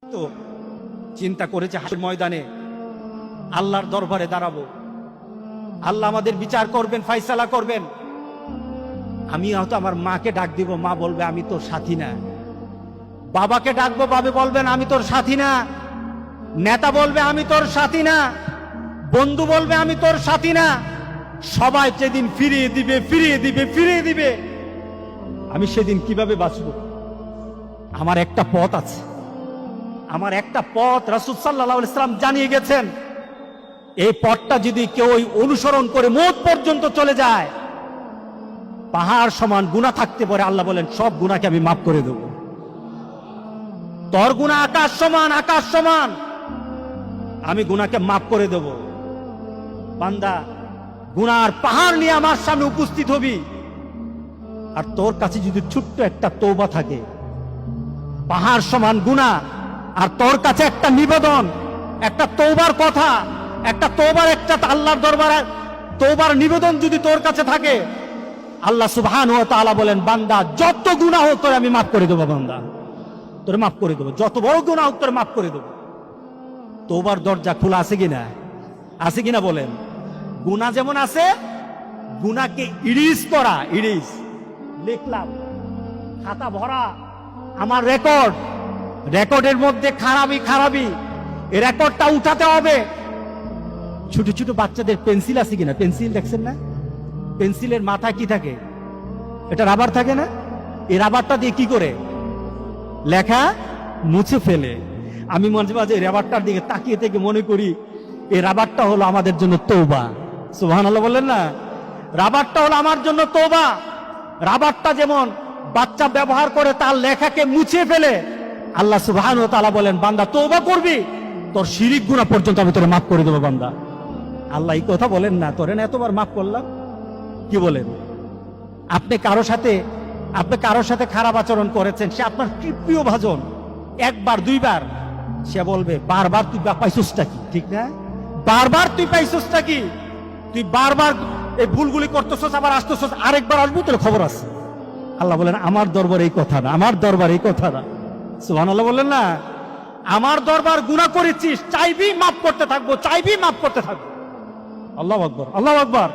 তো চিন্তা করেছে হাসর ময়দানে আল্লাহর দরবারে দাঁড়াবো, আল্লাহ আমাদের বিচার করবেন, ফয়সালা করবেন। আমি হয়তো আমার মাকে ডাক দিব, মা বলবে আমি তোর সাথী না। বাবাকে ডাকবো, বাবা বলবেন আমি তোর সাথী না। নেতা বলবে আমি তোর সাথী না। বন্ধু বলবে আমি তোর সাথী না। সবাই সেদিন ফিরিয়ে দিবে, ফিরিয়ে দিবে, ফিরিয়ে দিবে। আমি সেদিন কিভাবে বাঁচব? আমার একটা পথ আছে, আমার একটা পথ রাসূল সাল্লাল্লাহু আলাইহি ওয়াসাল্লাম জানিয়ে গেছেন। এই পথটা যদি কেউ অনুসরণ করে মওত পর্যন্ত চলে যায়, পাহাড় সমান গুনাহ থাকতে পারে, আল্লাহ বলেন সব গুনাহকে আমি মাফ করে দেব। তোর গুনাহ আকাশ সমান, আকাশ সমান, আমি গুনাহকে মাফ করে দেব। বান্দা, গুনার পাহাড় নিয়ে আমার সামনে উপস্থিত হবি, আর তোর কাছে যদি ছোট্ট একটা তওবা থাকে, পাহাড় সমান গুনাহ, আর তোর কাছে একটা নিবেদন, একটা তওবার কথা, একটা তওবার, একটা আল্লাহর দরবারে তওবার নিবেদন যদি তোর কাছে থাকে, আল্লাহ সুবহানাহু ওয়া তাআলা বলেন বান্দা যত গুনাহ হোক তোরে আমি মাফ করে দেব। বান্দা তোরে মাফ করে দেব, যত বড় গুনাহ হোক তোরে মাফ করে দেব। তওবার দরজা খোলা আছে কিনা? আছে কিনা বলেন? গুনাহ যেমন আছে, গুনাহকে ইরিজ করা, ইরিজ লিখলাম, খাতা ভরা আমার রেকর্ড, রেকর্ডের মধ্যে খারাপই খারাপই, এই রেকর্ডটা উঠাতে হবে। ছোট ছোট বাচ্চাদের পেন্সিল আছে কিনা? পেন্সিল দেখছেন না? পেন্সিলের মাথায় কি থাকে? এটা রাবার থাকে না? এই রাবারটা দিয়ে কি করে লেখা মুছে ফেলে। আমি মাঝে মাঝে রাবারটার দিকে তাকিয়ে থেকে মনে করি এই রাবারটা হলো আমাদের জন্য তওবা। সুবহানাল্লাহ বললেন না? রাবারটা হলো আমার জন্য তওবা। রাবারটা যেমন বাচ্চা ব্যবহার করে তার লেখাকে মুছে ফেলে, আল্লাহ সুবহানাহু ওয়া তাআলা বলেন বান্দা তওবা করবি, তোর শিরিক গুনাহ পর্যন্ত আমি তোরে মাফ করে দেব। বান্দা, আল্লাহ এই কথা বলেন না? তোরে না এতবার মাফ করলাম। কি বলেন? আপনি কারোর সাথে খারাপ আচরণ করেছেন, সে আপনার প্রিয় ভাজন, একবার দুইবার, সে বলবে বারবার তুই পাইছসটা কি? ঠিক না? বারবার তুই পাইছসটা কি? তুই বারবার এই ভুলগুলি করতেছস, আবার আসতেছস, আরেকবার আসবো, তোর খবর আছে। আল্লাহ বলেন আমার দরবার এই কথা না, আমার দরবার এই কথা না। সুবহানাল্লাহ বললেন না? আমার দরবার গুনাহ করেছিস, চাইবি মাফ করতে থাকবো, চাইবি মাফ করতে থাকবো। আল্লাহু আকবার, আল্লাহু আকবার।